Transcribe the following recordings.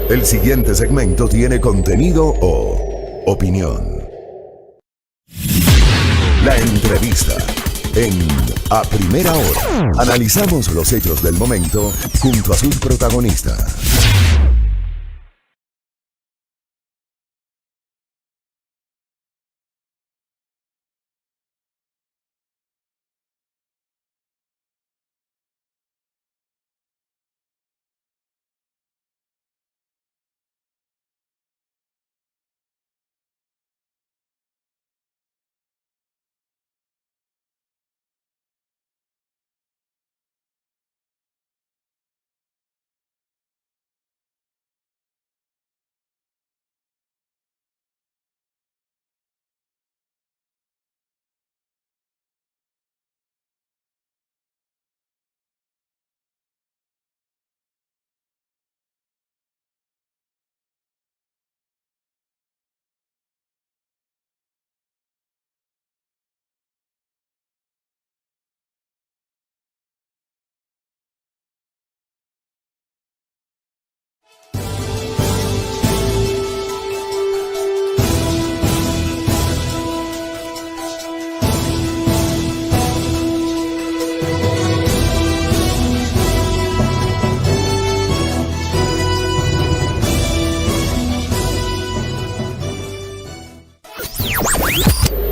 El siguiente segmento tiene contenido o opinión. La entrevista en A Primera Hora. Analizamos los hechos del momento junto a sus protagonistas.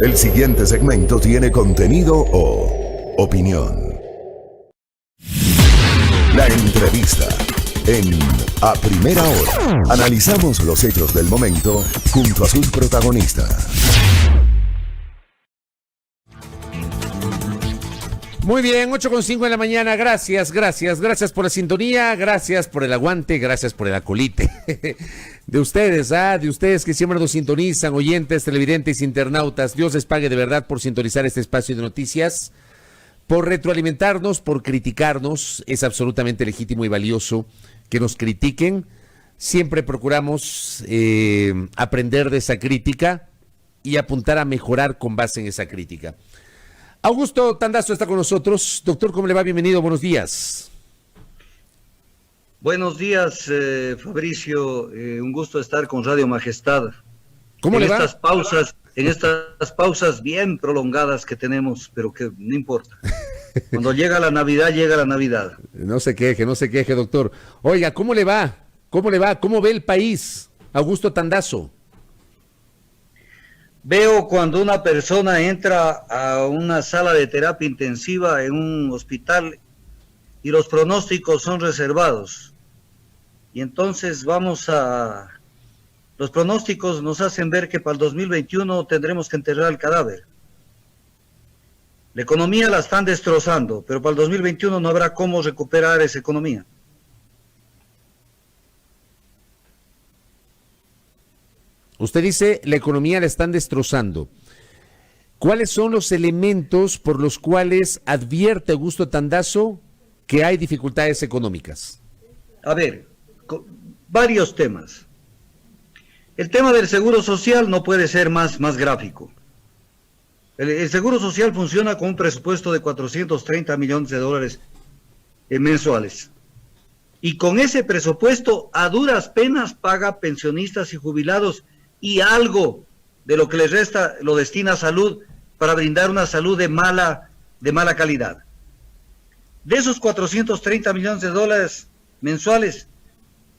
El siguiente segmento tiene contenido o opinión. La entrevista en A Primera Hora. Analizamos los hechos del momento junto a sus protagonistas. Muy bien, 8:05 de la mañana. Gracias por la sintonía, gracias por el aguante, gracias por el acolite de ustedes que siempre nos sintonizan, oyentes, televidentes, internautas. Dios les pague de verdad por sintonizar este espacio de noticias, por retroalimentarnos, por criticarnos. Es absolutamente legítimo y valioso que nos critiquen. Siempre procuramos aprender de esa crítica y apuntar a mejorar con base en esa crítica. Augusto Tandazo está con nosotros. Doctor, ¿cómo le va? Bienvenido, buenos días. Buenos días, Fabricio. Un gusto estar con Radio Majestad. ¿Cómo le va? En estas pausas bien prolongadas que tenemos, pero que no importa. Cuando llega la Navidad, llega la Navidad. No se queje, doctor. Oiga, ¿cómo le va? ¿Cómo ve el país, Augusto Tandazo? Veo cuando una persona entra a una sala de terapia intensiva en un hospital y los pronósticos son reservados. Y entonces los pronósticos nos hacen ver que para el 2021 tendremos que enterrar el cadáver. La economía la están destrozando, pero para el 2021 no habrá cómo recuperar esa economía. Usted dice, la economía la están destrozando. ¿Cuáles son los elementos por los cuales advierte Augusto Tandazo que hay dificultades económicas? A ver, varios temas. El tema del seguro social no puede ser más gráfico. El seguro social funciona con un presupuesto de 430 millones de dólares mensuales. Y con ese presupuesto, a duras penas, paga pensionistas y jubilados, y algo de lo que les resta lo destina a salud para brindar una salud de mala calidad. De esos 430 millones de dólares mensuales,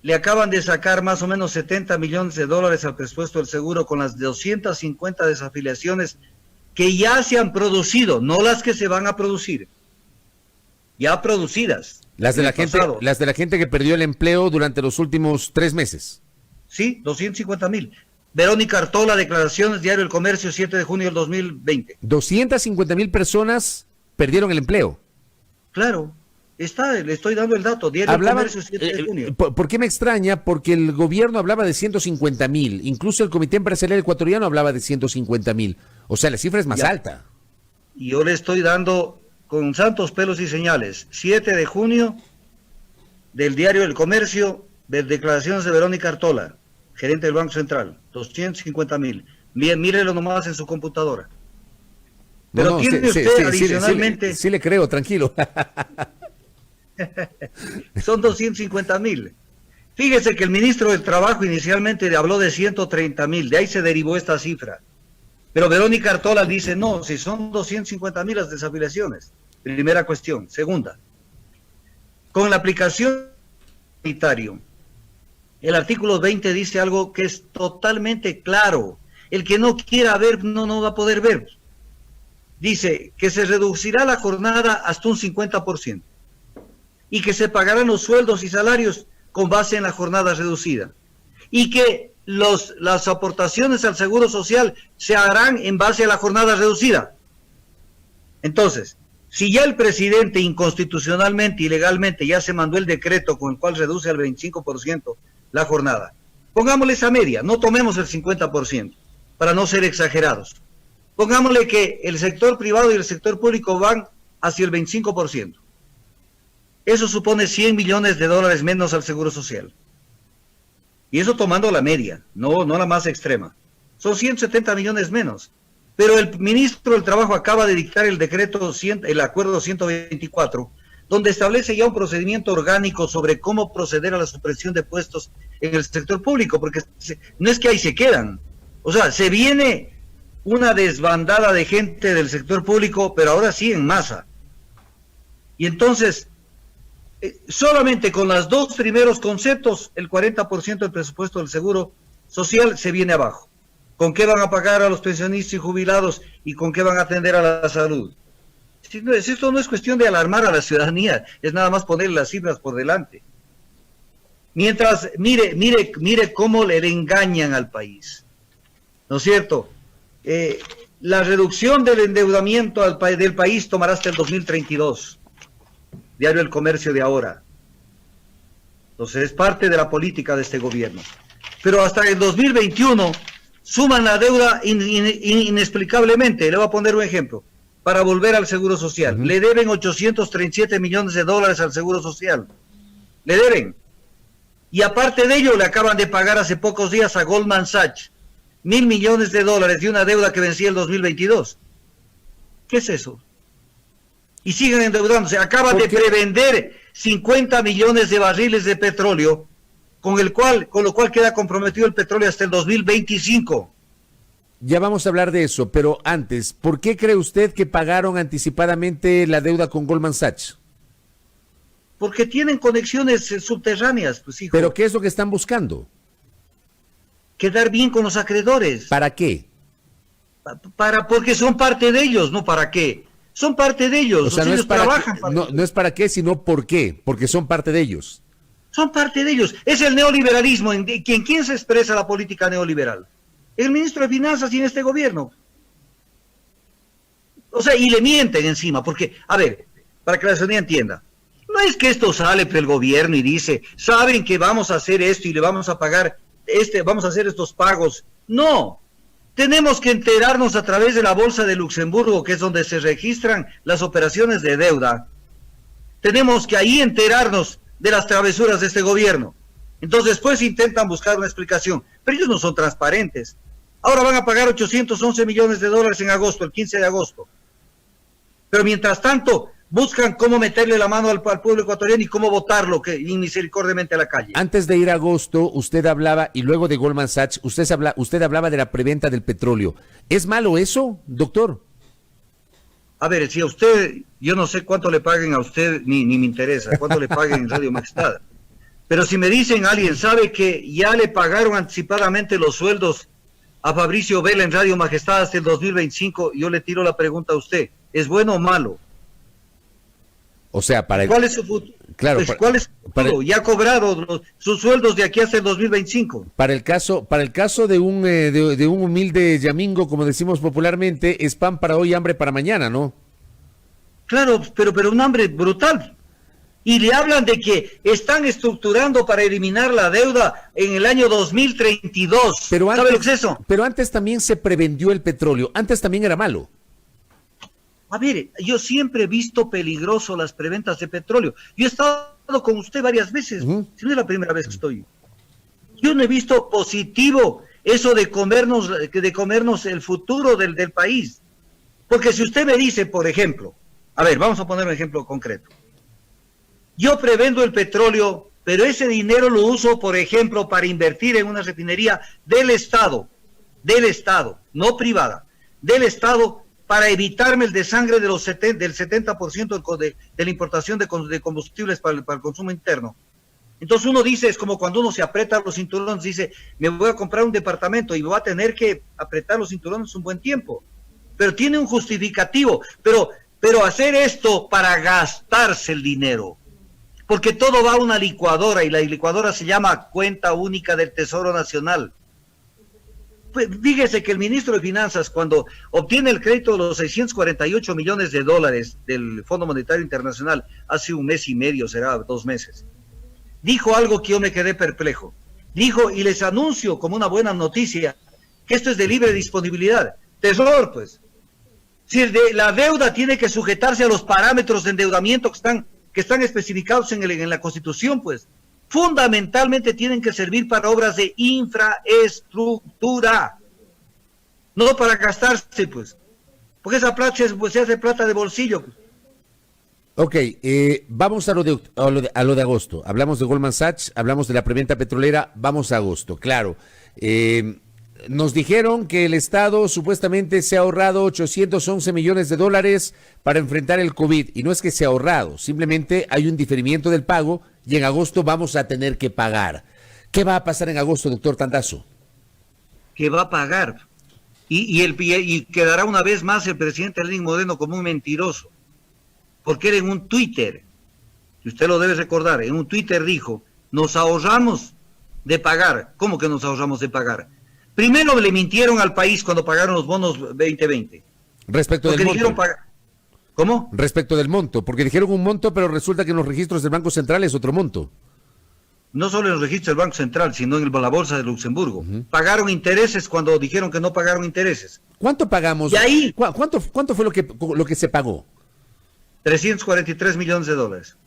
le acaban de sacar más o menos 70 millones de dólares al presupuesto del seguro con las 250 desafiliaciones que ya se han producido, no las que se van a producir, ya producidas. Las de la gente que perdió el empleo durante los últimos 3 meses. Sí, 250,000. Verónica Artola, declaraciones, Diario El Comercio, 7 de junio del 2020. 250,000 personas perdieron el empleo. Claro, le estoy dando el dato, Diario El Comercio, 7 de junio. ¿Por qué me extraña? Porque el gobierno hablaba de 150,000, incluso el Comité Empresarial Ecuatoriano hablaba de 150,000. O sea, la cifra es más alta. Y yo le estoy dando con santos pelos y señales, 7 de junio del Diario El Comercio, de declaraciones de Verónica Artola, gerente del Banco Central, 250,000. Mírelo nomás en su computadora. Pero tiene usted adicionalmente... Sí le creo, tranquilo. Son 250,000. Fíjese que el ministro del Trabajo inicialmente habló de 130.000, de ahí se derivó esta cifra. Pero Verónica Artola dice, no, si son 250.000 las desafiliaciones. Primera cuestión. Segunda, con la aplicación sanitario, el artículo 20 dice algo que es totalmente claro. El que no quiera ver, no va a poder ver. Dice que se reducirá la jornada hasta un 50% y que se pagarán los sueldos y salarios con base en la jornada reducida y que las aportaciones al Seguro Social se harán en base a la jornada reducida. Entonces, si ya el presidente inconstitucionalmente y legalmente ya se mandó el decreto con el cual reduce al 25% la jornada, pongámosle esa media, no tomemos el 50% para no ser exagerados. Pongámosle que el sector privado y el sector público van hacia el 25%. Eso supone 100 millones de dólares menos al Seguro Social. Y eso tomando la media, no la más extrema. Son 170 millones menos. Pero el ministro del Trabajo acaba de dictar el decreto, el acuerdo 124, donde establece ya un procedimiento orgánico sobre cómo proceder a la supresión de puestos en el sector público, porque no es que ahí se quedan. O sea, se viene una desbandada de gente del sector público, pero ahora sí en masa. Y entonces, solamente con los dos primeros conceptos, el 40% del presupuesto del Seguro Social se viene abajo. ¿Con qué van a pagar a los pensionistas y jubilados y con qué van a atender a la salud? Esto no es cuestión de alarmar a la ciudadanía, es nada más poner las cifras por delante. Mientras, mire cómo le engañan al país. ¿No es cierto? La reducción del endeudamiento del país tomará hasta el 2032. Diario El Comercio de ahora. Entonces es parte de la política de este gobierno. Pero hasta el 2021 suman la deuda inexplicablemente. Le voy a poner un ejemplo. Para volver al Seguro Social. Le deben 837 millones de dólares al Seguro Social. Le deben. Y aparte de ello, le acaban de pagar hace pocos días a Goldman Sachs 1.000 millones de dólares de una deuda que vencía el 2022. ¿Qué es eso? Y siguen endeudándose. Acaban de prevender 50 millones de barriles de petróleo, con lo cual queda comprometido el petróleo hasta el 2025. Ya vamos a hablar de eso, pero antes, ¿por qué cree usted que pagaron anticipadamente la deuda con Goldman Sachs? Porque tienen conexiones subterráneas, pues hijo. ¿Pero qué es lo que están buscando? Quedar bien con los acreedores. ¿Para qué? Porque son parte de ellos, ¿no? ¿Para qué? Son parte de ellos. O sea, no ellos es para trabajan qué, para no es para qué, sino por qué. Porque son parte de ellos. Son parte de ellos. Es el neoliberalismo. ¿Quién se expresa la política neoliberal? El ministro de Finanzas y en este gobierno. O sea, y le mienten encima. Porque, a ver, para que la ciudadanía entienda, no es que esto sale del gobierno y dice, saben que vamos a hacer esto y le vamos a pagar vamos a hacer estos pagos. No. Tenemos que enterarnos a través de la Bolsa de Luxemburgo, que es donde se registran las operaciones de deuda. Tenemos que ahí enterarnos de las travesuras de este gobierno. Entonces después intentan buscar una explicación, pero ellos no son transparentes. Ahora van a pagar 811 millones de dólares en agosto, el 15 de agosto. Pero mientras tanto, buscan cómo meterle la mano al pueblo ecuatoriano y cómo votarlo misericordiamente a la calle. Antes de ir a agosto, usted hablaba, y luego de Goldman Sachs, usted hablaba de la preventa del petróleo. ¿Es malo eso, doctor? A ver, si a usted, yo no sé cuánto le paguen a usted, ni me interesa, cuánto le paguen en Radio Majestad. Pero si me dicen alguien, sabe que ya le pagaron anticipadamente los sueldos a Fabricio Vela en Radio Majestad hasta el 2025, yo le tiro la pregunta a usted, ¿es bueno o malo? O sea, para ¿Cuál es su futuro? Claro, pues, ¿cuál es su futuro? Ya ha cobrado sus sueldos de aquí hasta el 2025. Para el caso de un humilde yamingo, como decimos popularmente, es pan para hoy, hambre para mañana, ¿no? Claro, pero un hambre brutal. Y le hablan de que están estructurando para eliminar la deuda en el año 2032. Pero antes, ¿sabe lo que es eso? Pero antes también se prevendió el petróleo. Antes también era malo. A ver, yo siempre he visto peligroso las preventas de petróleo. Yo he estado con usted varias veces. Si no es la primera vez que estoy. Yo no he visto positivo eso de comernos el futuro del país. Porque si usted me dice, por ejemplo, a ver, vamos a poner un ejemplo concreto. Yo prevendo el petróleo, pero ese dinero lo uso, por ejemplo, para invertir en una refinería del Estado, no privada, del Estado, para evitarme el desangre del 70% de la importación de combustibles para el consumo interno. Entonces uno dice, es como cuando uno se aprieta los cinturones, dice, me voy a comprar un departamento y me voy a tener que apretar los cinturones un buen tiempo. Pero tiene un justificativo, pero hacer esto para gastarse el dinero, porque todo va a una licuadora y la licuadora se llama Cuenta Única del Tesoro Nacional. Pues fíjese que el ministro de Finanzas, cuando obtiene el crédito de los 648 millones de dólares del Fondo Monetario Internacional hace un mes y medio, será 2 meses, dijo algo que yo me quedé perplejo. Dijo, y les anuncio como una buena noticia, que esto es de libre disponibilidad. Tesoro, pues. Si la deuda tiene que sujetarse a los parámetros de endeudamiento que están especificados en la Constitución, pues. Fundamentalmente tienen que servir para obras de infraestructura, no para gastarse, pues. Porque esa plata se hace plata de bolsillo, pues. Ok, vamos a lo de agosto. Hablamos de Goldman Sachs, hablamos de la preventa petrolera, vamos a agosto, claro. Nos dijeron que el Estado supuestamente se ha ahorrado 811 millones de dólares para enfrentar el COVID, y no es que se ha ahorrado, simplemente hay un diferimiento del pago y en agosto vamos a tener que pagar. ¿Qué va a pasar en agosto, doctor Tandazo? Que va a pagar. Y quedará una vez más el presidente Lenín Moreno como un mentiroso. Porque él en un Twitter, y usted lo debe recordar, en un Twitter dijo, nos ahorramos de pagar. ¿Cómo que nos ahorramos de pagar? Primero le mintieron al país cuando pagaron los bonos 2020. Respecto del monto. ¿Cómo? Respecto del monto, porque dijeron un monto, pero resulta que en los registros del Banco Central es otro monto. No solo en los registros del Banco Central, sino en la Bolsa de Luxemburgo. Pagaron intereses cuando dijeron que no pagaron intereses. ¿Cuánto pagamos? Y ahí, ¿Cuánto fue lo que se pagó? 343 millones de dólares.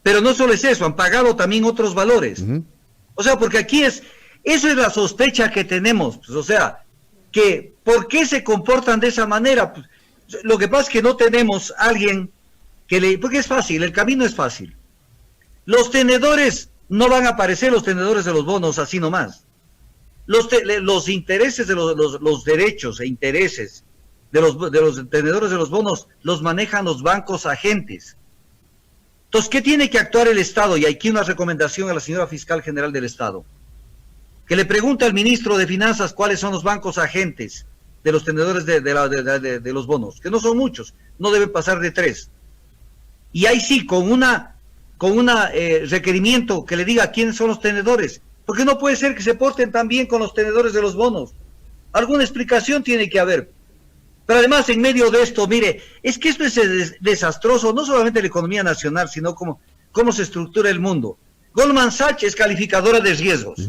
Pero no solo es eso, han pagado también otros valores. O sea, porque aquí eso es la sospecha que tenemos. Pues, o sea, que ¿por qué se comportan de esa manera? Pues, lo que pasa es que no tenemos alguien porque es fácil, el camino es fácil. Los tenedores no van a aparecer, los tenedores de los bonos así nomás. Los intereses de los derechos e intereses de los tenedores de los bonos los manejan los bancos agentes. Entonces, ¿qué tiene que actuar el Estado? Y aquí una recomendación a la señora fiscal general del Estado, que le pregunte al ministro de Finanzas cuáles son los bancos agentes de los tenedores de los bonos, que no son muchos, no deben pasar de 3. Y ahí sí, con una requerimiento que le diga quiénes son los tenedores, porque no puede ser que se porten tan bien con los tenedores de los bonos. Alguna explicación tiene que haber. Pero además, en medio de esto, mire, es que esto es desastroso, no solamente la economía nacional, sino cómo se estructura el mundo. Goldman Sachs es calificadora de riesgos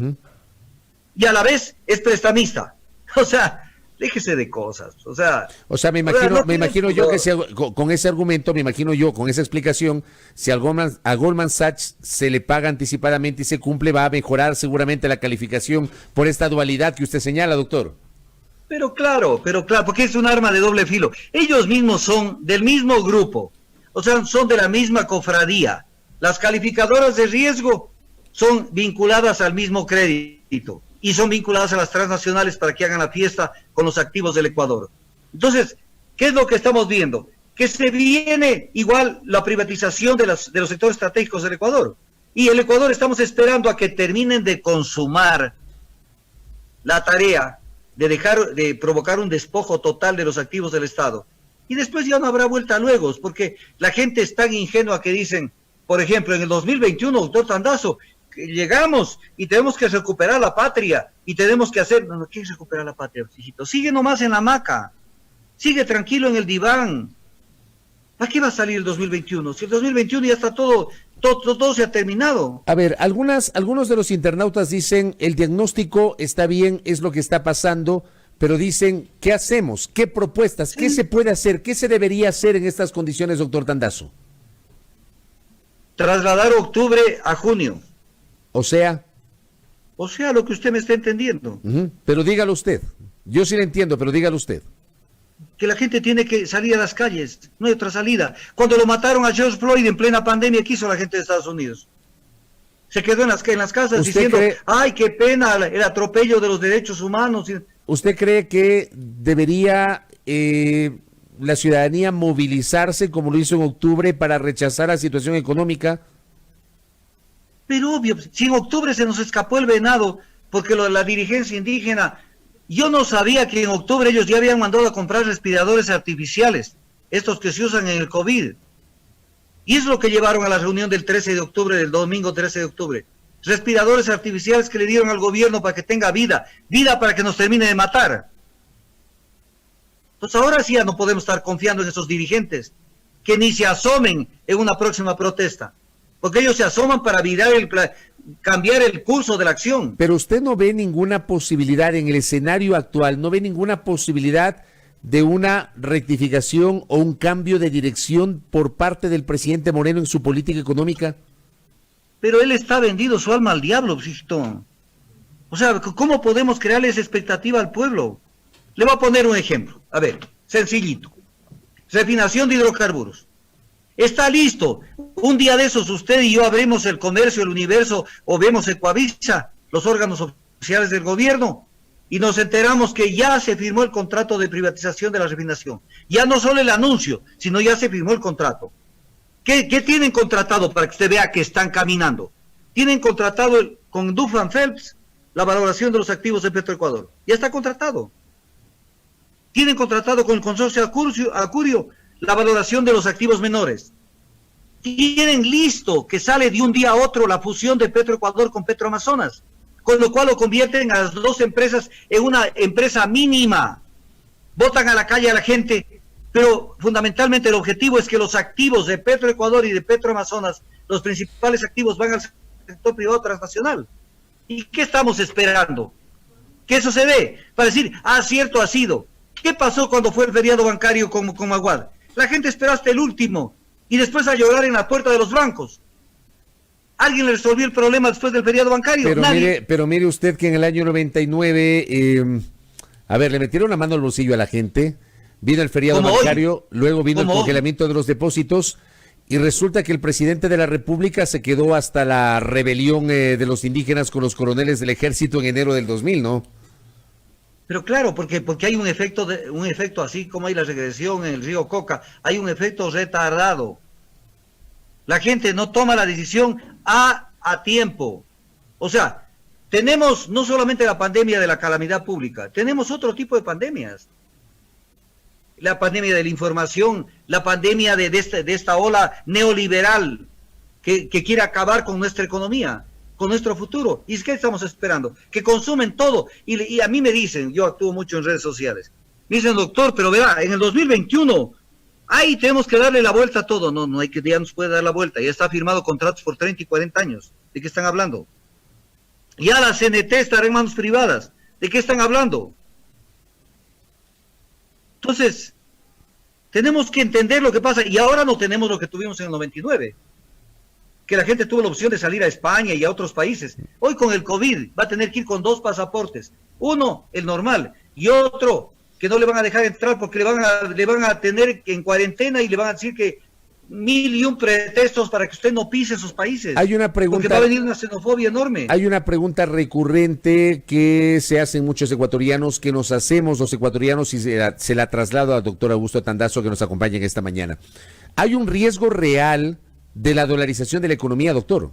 y a la vez es prestamista. O sea, déjese de cosas. O sea, me imagino yo que con ese argumento, me imagino yo con esa explicación, si a Goldman Sachs se le paga anticipadamente y se cumple, va a mejorar seguramente la calificación por esta dualidad que usted señala, doctor. Pero claro, porque es un arma de doble filo. Ellos mismos son del mismo grupo, o sea, son de la misma cofradía. Las calificadoras de riesgo son vinculadas al mismo crédito y son vinculadas a las transnacionales para que hagan la fiesta con los activos del Ecuador. Entonces, ¿qué es lo que estamos viendo? Que se viene igual la privatización de los sectores estratégicos del Ecuador. Y el Ecuador estamos esperando a que terminen de consumar la tarea de provocar un despojo total de los activos del Estado. Y después ya no habrá vuelta luego, porque la gente es tan ingenua que dicen, por ejemplo, en el 2021, doctor Tandazo, que llegamos y tenemos que recuperar la patria y tenemos que hacer... No quieres recuperar la patria, hijito. Sigue nomás en la hamaca. Sigue tranquilo en el diván. ¿Para qué va a salir el 2021? Si el 2021 ya está todo se ha terminado. A ver, algunos de los internautas dicen, el diagnóstico está bien, es lo que está pasando, pero dicen, ¿qué hacemos? ¿Qué propuestas? ¿Qué se puede hacer? ¿Qué se debería hacer en estas condiciones, doctor Tandazo? Trasladar octubre a junio. O sea, lo que usted me está entendiendo. Pero dígalo usted. Yo sí lo entiendo, pero dígalo usted. que la gente tiene que salir a las calles, no hay otra salida. Cuando lo mataron a George Floyd en plena pandemia, ¿qué hizo la gente de Estados Unidos? Se quedó en las casas diciendo, ay, qué pena el atropello de los derechos humanos. ¿Usted cree que debería la ciudadanía movilizarse como lo hizo en octubre para rechazar la situación económica? Pero obvio, si en octubre se nos escapó el venado, porque la dirigencia indígena, yo no sabía que en octubre ellos ya habían mandado a comprar respiradores artificiales, estos que se usan en el COVID. Y es lo que llevaron a la reunión del 13 de octubre, del domingo 13 de octubre. Respiradores artificiales que le dieron al gobierno para que tenga vida para que nos termine de matar. Entonces ahora sí ya no podemos estar confiando en esos dirigentes, que ni se asomen en una próxima protesta, porque ellos se asoman para cambiar el curso de la acción. Pero usted no ve ninguna posibilidad en el escenario actual, no ve ninguna posibilidad de una rectificación o un cambio de dirección por parte del presidente Moreno en su política económica. Pero él está vendido su alma al diablo, Sisto. O sea, ¿cómo podemos crearle esa expectativa al pueblo? Le voy a poner un ejemplo. A ver, sencillito. Refinación de hidrocarburos. Está listo. Un día de esos usted y yo abrimos el Comercio, el Universo, o vemos Ecuavisa, los órganos oficiales del gobierno, y nos enteramos que ya se firmó el contrato de privatización de la refinación. Ya no solo el anuncio, sino ya se firmó el contrato. ¿Qué tienen contratado para que usted vea que están caminando? Tienen contratado con Dufan Phelps la valoración de los activos de Petroecuador. Ya está contratado. Tienen contratado con el consorcio Acurio la valoración de los activos menores. Tienen listo que sale de un día a otro la fusión de Petroecuador con Petroamazonas, con lo cual lo convierten a las dos empresas en una empresa mínima. Botan a la calle a la gente, pero fundamentalmente el objetivo es que los activos de Petroecuador y de Petroamazonas, los principales activos, van al sector privado transnacional. ¿Y qué estamos esperando? Que eso se dé, para decir, cierto ha sido. ¿Qué pasó cuando fue el feriado bancario con Aguad? La gente esperó hasta el último y después a llorar en la puerta de los bancos. ¿Alguien le resolvió el problema después del feriado bancario? Pero mire usted que en el año 99, le metieron la mano al bolsillo a la gente, vino el feriado bancario, luego vino el congelamiento de los depósitos, y resulta que el presidente de la República se quedó hasta la rebelión de los indígenas con los coroneles del ejército en enero del 2000, ¿no? Pero claro, porque hay un efecto así como hay la regresión en el río Coca, hay un efecto retardado. La gente no toma la decisión a tiempo. O sea, tenemos no solamente la pandemia de la calamidad pública, tenemos otro tipo de pandemias. La pandemia de la información, la pandemia de esta ola neoliberal que quiere acabar con nuestra economía, con nuestro futuro. ¿Y qué estamos esperando? Que consumen todo. Y a mí me dicen, yo actúo mucho en redes sociales, me dicen, doctor, pero verá, en el 2021... ahí tenemos que darle la vuelta a todo. No hay que, ya nos puede dar la vuelta. Ya está firmado contratos por 30 y 40 años. ¿De qué están hablando? Ya la CNT estará en manos privadas. ¿De qué están hablando? Entonces, tenemos que entender lo que pasa. Y ahora no tenemos lo que tuvimos en el 99. Que la gente tuvo la opción de salir a España y a otros países. Hoy con el COVID va a tener que ir con 2 pasaportes. Uno, el normal, y otro que no le van a dejar entrar porque le van a tener en cuarentena y le van a decir que 1001 pretextos para que usted no pise esos países. Hay una pregunta, porque va a venir una xenofobia enorme. Hay una pregunta recurrente que se hacen muchos ecuatorianos, que nos hacemos los ecuatorianos, y se la traslado al doctor Augusto Tandazo, que nos acompaña en esta mañana. ¿Hay un riesgo real de la dolarización de la economía, doctor?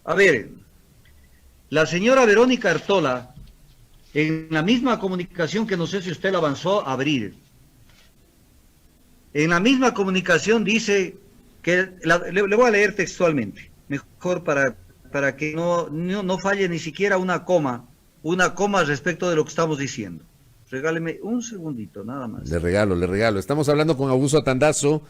A ver, la señora Verónica Artola, en la misma comunicación que no sé si usted la avanzó a abrir, en la misma comunicación dice que, le voy a leer textualmente, mejor para que no falle ni siquiera una coma respecto de lo que estamos diciendo. Regáleme un segundito, nada más. Le regalo. Estamos hablando con Augusto Tandazo,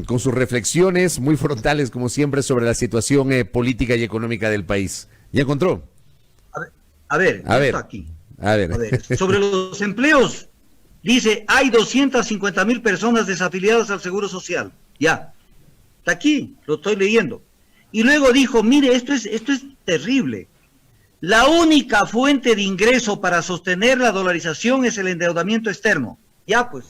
con sus reflexiones muy frontales, como siempre, sobre la situación política y económica del país. ¿Ya encontró? A ver, aquí. A ver. Sobre los empleos, dice, hay 250,000 personas desafiliadas al Seguro Social. Ya, está aquí, lo estoy leyendo. Y luego dijo, mire, esto es terrible. La única fuente de ingreso para sostener la dolarización es el endeudamiento externo. Ya pues,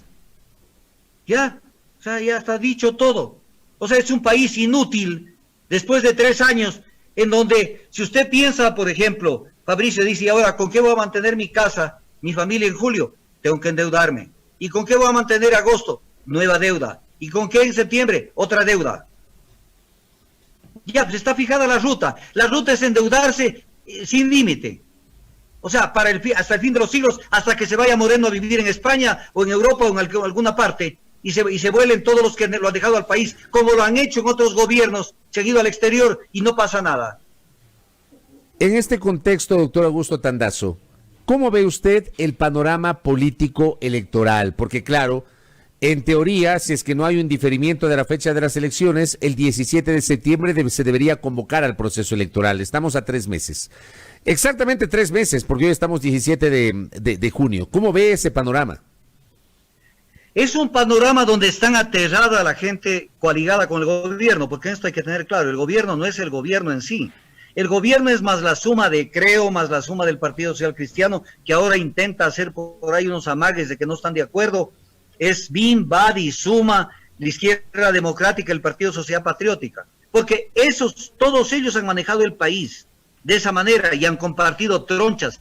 ya, o sea, ya está dicho todo. O sea, es un país inútil después de 3 años en donde, si usted piensa, por ejemplo, Fabricio dice, ahora, ¿con qué voy a mantener mi casa, mi familia en julio? Tengo que endeudarme. ¿Y con qué voy a mantener agosto? Nueva deuda. ¿Y con qué en septiembre? Otra deuda. Ya, pues está fijada la ruta. La ruta es endeudarse sin límite. O sea, hasta el fin de los siglos, hasta que se vaya Moreno a vivir en España o en Europa o en alguna parte, y se vuelen todos los que lo han dejado al país, como lo han hecho en otros gobiernos, se han ido al exterior y no pasa nada. En este contexto, doctor Augusto Tandazo, ¿cómo ve usted el panorama político electoral? Porque claro, en teoría, si es que no hay un diferimiento de la fecha de las elecciones, el 17 de septiembre se debería convocar al proceso electoral. Estamos a 3 meses. Exactamente 3 meses, porque hoy estamos 17 de junio. ¿Cómo ve ese panorama? Es un panorama donde están aterrada la gente coaligada con el gobierno, porque esto hay que tener claro, el gobierno no es el gobierno en sí. El gobierno es más la suma de Creo, más la suma del Partido Social Cristiano, que ahora intenta hacer por ahí unos amagues de que no están de acuerdo. Es BIM, BADI, SUMA, la Izquierda Democrática, el Partido Sociedad Patriótica. Porque todos ellos han manejado el país de esa manera y han compartido tronchas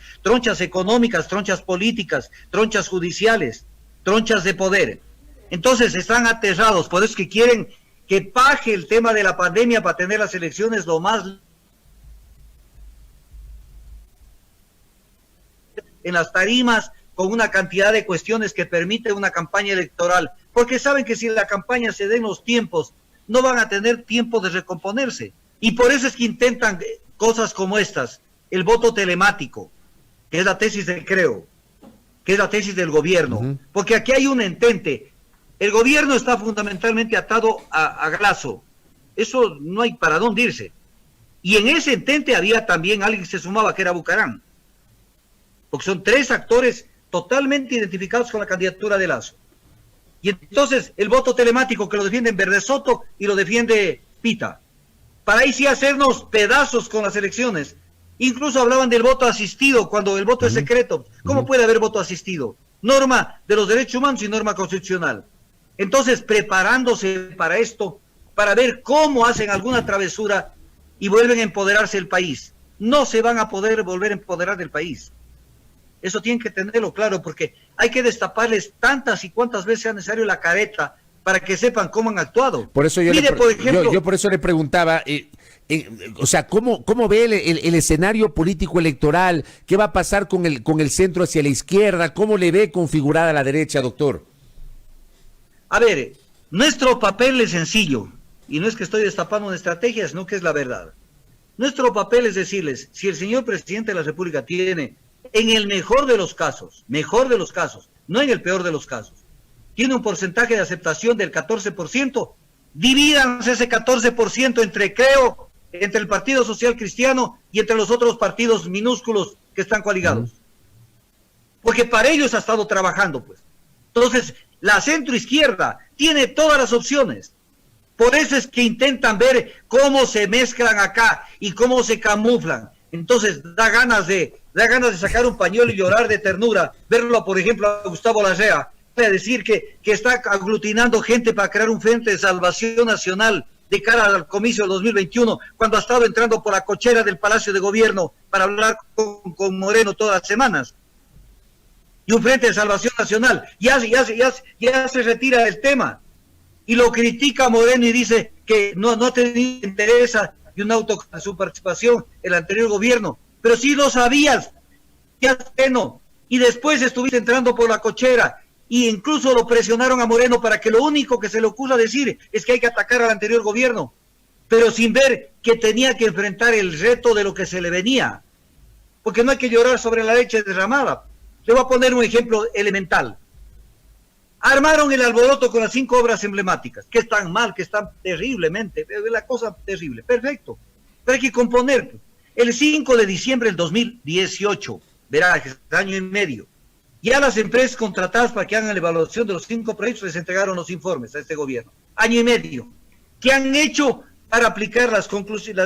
económicas, tronchas políticas, tronchas judiciales, tronchas de poder. Entonces están aterrados, por eso es que quieren que paje el tema de la pandemia para tener las elecciones lo más en las tarimas, con una cantidad de cuestiones que permite una campaña electoral, porque saben que si la campaña se den los tiempos, no van a tener tiempo de recomponerse. Y por eso es que intentan cosas como estas, el voto telemático, que es la tesis del Creo, que es la tesis del gobierno, porque aquí hay un entente. El gobierno está fundamentalmente atado a Glazo, eso no hay para dónde irse. Y en ese entente había también alguien que se sumaba, que era Bucarán, porque son 3 actores totalmente identificados con la candidatura de Lazo. Y entonces el voto telemático que lo defienden Verde Soto y lo defiende Pita, para ahí sí hacernos pedazos con las elecciones. Incluso hablaban del voto asistido cuando el voto es secreto. ¿Cómo puede haber voto asistido? Norma de los derechos humanos y norma constitucional. Entonces, preparándose para esto, para ver cómo hacen alguna travesura y vuelven a empoderarse el país. No se van a poder volver a empoderar del país. Eso tienen que tenerlo claro, porque hay que destaparles tantas y cuantas veces sea necesario la careta para que sepan cómo han actuado. Por eso yo por eso le preguntaba, o sea, ¿cómo ve el escenario político electoral? ¿Qué va a pasar con el centro hacia la izquierda? ¿Cómo le ve configurada la derecha, doctor? A ver, nuestro papel es sencillo, y no es que estoy destapando una estrategia, sino que es la verdad. Nuestro papel es decirles, si el señor presidente de la República tiene, en el mejor de los casos, no en el peor de los casos, tiene un porcentaje de aceptación del 14%, divídanse ese 14% entre Creo, entre el Partido Social Cristiano y entre los otros partidos minúsculos que están coaligados. Porque para ellos ha estado trabajando, pues. Entonces, la centroizquierda tiene todas las opciones. Por eso es que intentan ver cómo se mezclan acá y cómo se camuflan. Entonces, da ganas de sacar un pañuelo y llorar de ternura, verlo, por ejemplo, a Gustavo Larrea, a decir que está aglutinando gente para crear un frente de salvación nacional de cara al comicio del 2021, cuando ha estado entrando por la cochera del Palacio de Gobierno para hablar con Moreno todas las semanas. Y un frente de salvación nacional, ya se retira del tema. Y lo critica Moreno y dice que no ha tenido interés de su participación en el anterior gobierno. Pero sí lo sabías, ya no. Y después estuviste entrando por la cochera. Y incluso lo presionaron a Moreno para que lo único que se le ocurra decir es que hay que atacar al anterior gobierno, pero sin ver que tenía que enfrentar el reto de lo que se le venía, porque no hay que llorar sobre la leche derramada. Le voy a poner un ejemplo elemental. Armaron el alboroto con las 5 obras emblemáticas, que están mal, que están terriblemente, la cosa terrible, perfecto, pero hay que componer. El 5 de diciembre del 2018, verá, año y medio, ya las empresas contratadas para que hagan la evaluación de los 5 proyectos les entregaron los informes a este gobierno. Año y medio. ¿Qué han hecho para aplicar las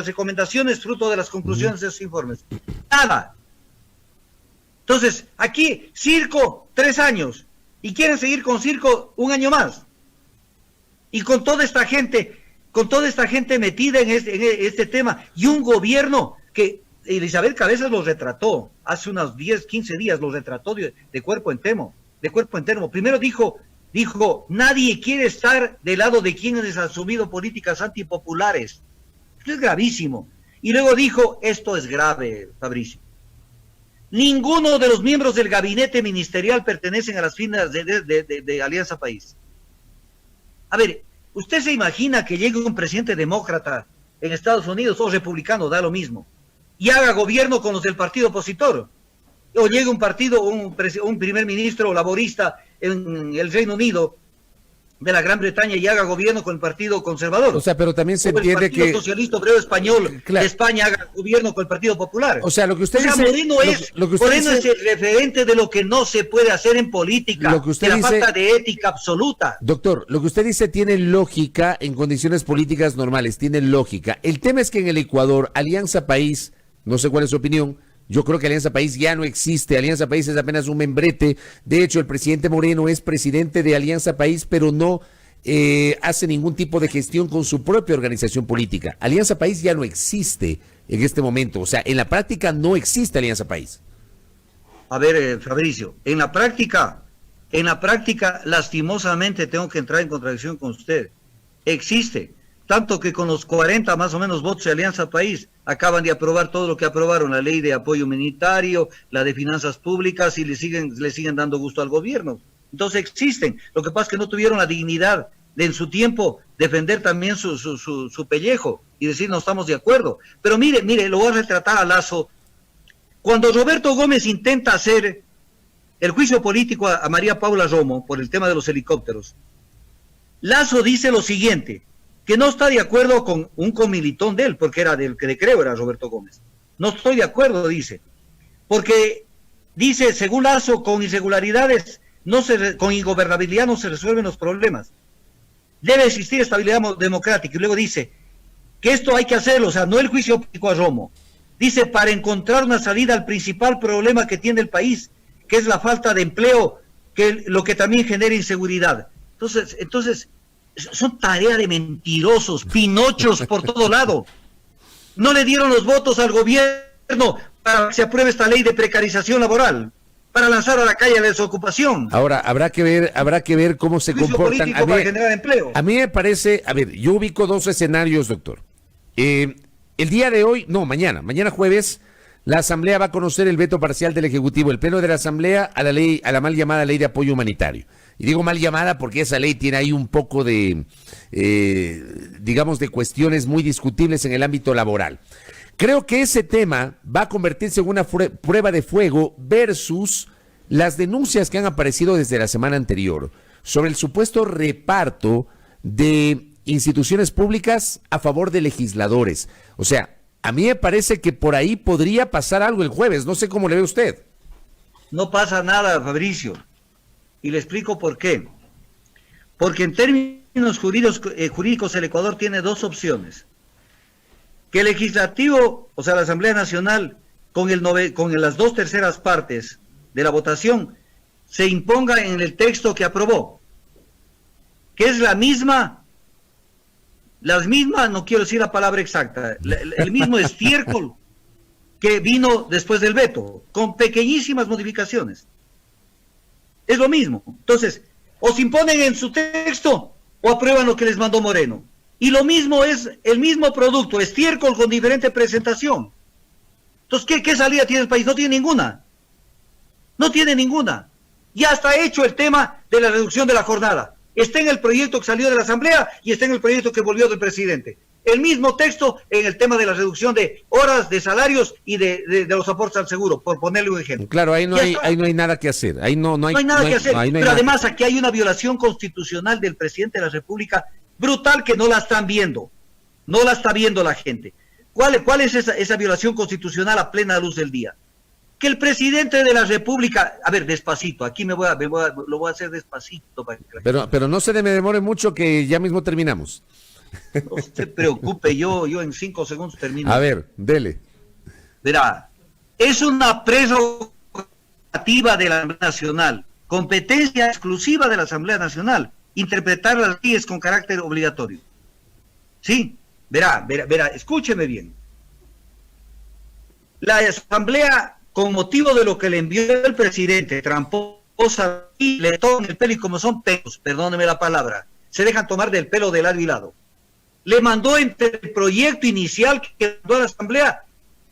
recomendaciones fruto de las conclusiones de esos informes. Nada. Entonces, aquí, circo, 3 años. Y quieren seguir con circo 1 año más. Y con toda esta gente metida en este tema. Y un gobierno que Isabel Cabezas los retrató. Hace unos 10, 15 días los retrató de cuerpo entero. Primero dijo, nadie quiere estar del lado de quienes han asumido políticas antipopulares. Esto es gravísimo. Y luego dijo, esto es grave, Fabricio. Ninguno de los miembros del gabinete ministerial pertenecen a las filas de Alianza País. A ver, ¿usted se imagina que llegue un presidente demócrata en Estados Unidos o republicano, da lo mismo, y haga gobierno con los del partido opositor? O llegue un primer ministro laborista en el Reino Unido de la Gran Bretaña y haga gobierno con el Partido Conservador. O sea, pero también se entiende que... el Partido Socialista Obrero Español de España haga gobierno con el Partido Popular. O sea, lo que usted dice... Moreno es el referente de lo que no se puede hacer en política, lo que usted de la dice, falta de ética absoluta. Doctor, lo que usted dice tiene lógica en condiciones políticas normales, tiene lógica. El tema es que en el Ecuador, Alianza País, no sé cuál es su opinión, yo creo que Alianza País ya no existe. Alianza País es apenas un membrete. De hecho, el presidente Moreno es presidente de Alianza País, pero no hace ningún tipo de gestión con su propia organización política. Alianza País ya no existe en este momento. O sea, en la práctica no existe Alianza País. A ver, Fabricio, en la práctica, lastimosamente tengo que entrar en contradicción con usted. Existe. Tanto que con los 40 más o menos votos de Alianza País acaban de aprobar todo lo que aprobaron, la ley de apoyo humanitario, la de finanzas públicas, y le siguen dando gusto al gobierno. Entonces existen. Lo que pasa es que no tuvieron la dignidad de en su tiempo defender también su pellejo y decir no estamos de acuerdo. Pero mire, lo voy a retratar a Lazo. Cuando Roberto Gómez intenta hacer el juicio político a María Paula Romo por el tema de los helicópteros, Lazo dice lo siguiente, que no está de acuerdo con un comilitón de él, porque era del que le creo, era Roberto Gómez. No estoy de acuerdo, dice, porque dice, según Lazo, con irregularidades, con ingobernabilidad no se resuelven los problemas. Debe existir estabilidad democrática. Y luego dice que esto hay que hacerlo, o sea, no el juicio político a Romo. Dice, para encontrar una salida al principal problema que tiene el país, que es la falta de empleo, lo que también genera inseguridad. Entonces, son tarea de mentirosos, pinochos por todo lado. No le dieron los votos al gobierno para que se apruebe esta ley de precarización laboral, para lanzar a la calle la desocupación. Ahora, habrá que ver cómo se comportan. Para generar empleo. A mí me parece, yo ubico 2 escenarios, doctor. El día de hoy, mañana jueves, la Asamblea va a conocer el veto parcial del Ejecutivo, el Pleno de la Asamblea a la mal llamada Ley de Apoyo Humanitario. Y digo mal llamada porque esa ley tiene ahí un poco de, digamos, de cuestiones muy discutibles en el ámbito laboral. Creo que ese tema va a convertirse en una prueba de fuego versus las denuncias que han aparecido desde la semana anterior sobre el supuesto reparto de instituciones públicas a favor de legisladores. O sea, a mí me parece que por ahí podría pasar algo el jueves. No sé cómo le ve usted. No pasa nada, Fabricio. Y le explico por qué. Porque en términos jurídicos el Ecuador tiene 2 opciones. Que el legislativo, o sea, la Asamblea Nacional, con las 2/3 partes de la votación, se imponga en el texto que aprobó, que es la misma, no quiero decir la palabra exacta, el mismo estiércol que vino después del veto, con pequeñísimas modificaciones. Es lo mismo. Entonces, o se imponen en su texto o aprueban lo que les mandó Moreno. Y lo mismo es el mismo producto, estiércol con diferente presentación. Entonces, ¿qué salida tiene el país? No tiene ninguna. No tiene ninguna. Ya está hecho el tema de la reducción de la jornada. Está en el proyecto que salió de la Asamblea y está en el proyecto que volvió del presidente. El mismo texto en el tema de la reducción de horas, de salarios y de los aportes al seguro, por ponerle un ejemplo. Claro, ahí no hay nada que hacer. Ahí no hay nada que hacer. Pero además nada. Aquí hay una violación constitucional del presidente de la República brutal que no la están viendo. No la está viendo la gente. ¿Cuál es esa violación constitucional a plena luz del día? Que el presidente de la República, a ver, despacito, aquí lo voy a hacer despacito. Pero no se me demore mucho, que ya mismo terminamos. No se preocupe, yo en 5 segundos termino. A ver, dele. Verá, es una prerrogativa de la Asamblea Nacional, competencia exclusiva de la Asamblea Nacional, interpretar las leyes con carácter obligatorio. Sí, verá, escúcheme bien. La Asamblea, con motivo de lo que le envió el presidente, tramposa, y le toman el pelo, y como son pelos, perdóneme la palabra, se dejan tomar del pelo de lado y lado. Le mandó entre el proyecto inicial que mandó a la Asamblea,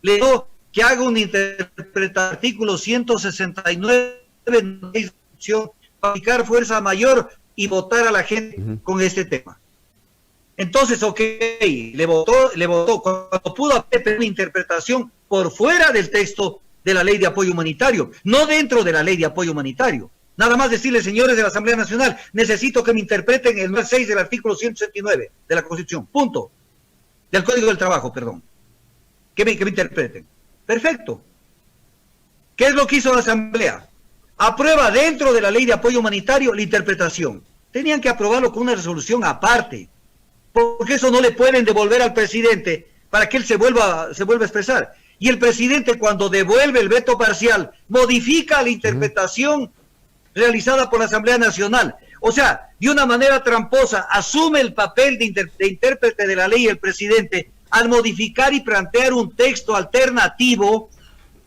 le dio que haga un interpretación artículo 169 para aplicar fuerza mayor y votar a la gente con este tema. Entonces, ok, le votó cuando pudo haber una interpretación por fuera del texto de la ley de apoyo humanitario, no dentro de la ley de apoyo humanitario. Nada más decirle, señores de la Asamblea Nacional, necesito que me interpreten el numeral 6 del artículo 169 de la Constitución, punto. Del Código del Trabajo, perdón. Que me interpreten. Perfecto. ¿Qué es lo que hizo la Asamblea? Aprueba dentro de la ley de apoyo humanitario la interpretación. Tenían que aprobarlo con una resolución aparte, porque eso no le pueden devolver al presidente para que él se vuelva a expresar. Y el presidente, cuando devuelve el veto parcial, modifica la interpretación realizada por la Asamblea Nacional. O sea, de una manera tramposa, asume el papel de intérprete de la ley el presidente al modificar y plantear un texto alternativo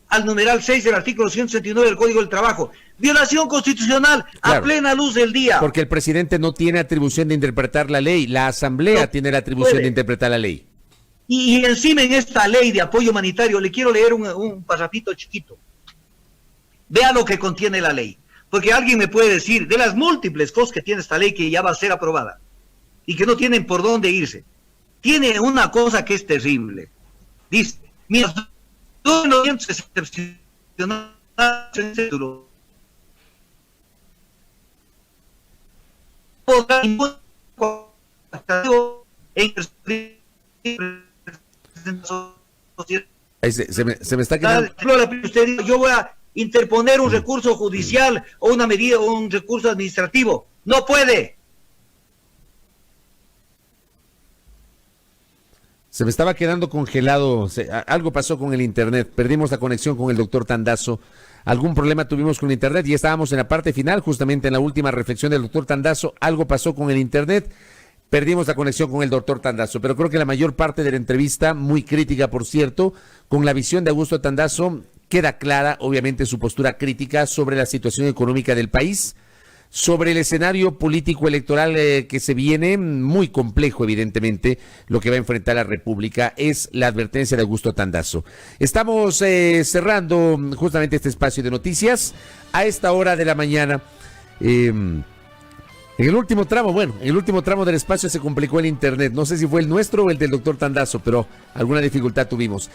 al numeral 6 del artículo 169 del Código del Trabajo. Violación constitucional, claro, a plena luz del día. Porque el presidente no tiene atribución de interpretar la ley, la Asamblea no tiene la atribución de interpretar la ley. Y encima en esta ley de apoyo humanitario, le quiero leer un pasapito chiquito. Vea lo que contiene la ley. Porque alguien me puede decir, de las múltiples cosas que tiene esta ley que ya va a ser aprobada y que no tienen por dónde irse, tiene una cosa que es terrible. Dice, mientras no excepcionales podrá se me está quedando. Yo voy a interponer un recurso judicial o una medida o un recurso administrativo. No puede. Se me estaba quedando congelado. Algo pasó con el internet. Perdimos la conexión con el doctor Tandazo. Algún problema tuvimos con el internet y estábamos en la parte final, justamente en la última reflexión del doctor Tandazo. Algo pasó con el internet. Perdimos la conexión con el doctor Tandazo, pero creo que la mayor parte de la entrevista, muy crítica por cierto, con la visión de Augusto Tandazo, queda clara obviamente su postura crítica sobre la situación económica del país, sobre el escenario político electoral que se viene, muy complejo evidentemente, lo que va a enfrentar la República, es la advertencia de Augusto Tandazo. Estamos cerrando justamente este espacio de noticias a esta hora de la mañana. En el último tramo del espacio se complicó el internet. No sé si fue el nuestro o el del doctor Tandazo, pero alguna dificultad tuvimos.